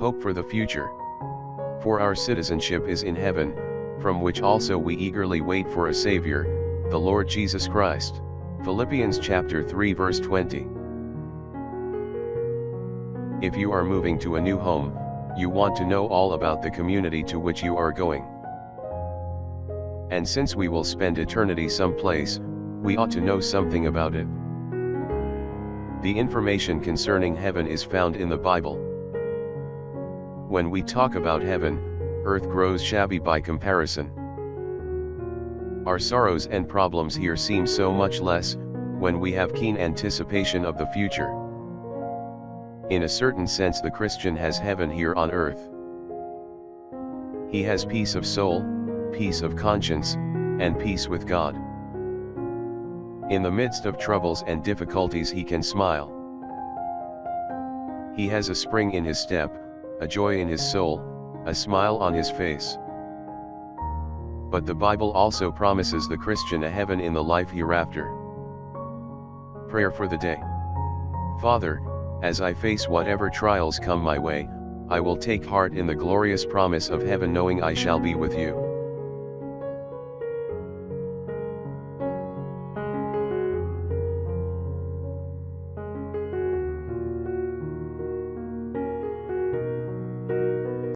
Hope for the future. For our citizenship is in heaven, from which also we eagerly wait for a Savior, the Lord Jesus Christ. Philippians chapter 3 verse 20. If you are moving to a new home, you want to know all about the community to which you are going. And since we will spend eternity someplace, we ought to know something about it. The information concerning heaven is found in the Bible. When we talk about heaven, earth grows shabby by comparison. Our sorrows and problems here seem so much less, when we have keen anticipation of the future. In a certain sense, the Christian has heaven here on earth. He has peace of soul, peace of conscience, and peace with God. In the midst of troubles and difficulties he can smile. He has a spring in his step, a joy in his soul, a smile on his face. But the Bible also promises the Christian a heaven in the life hereafter. Prayer for the day. Father, as I face whatever trials come my way, I will take heart in the glorious promise of heaven, knowing I shall be with you.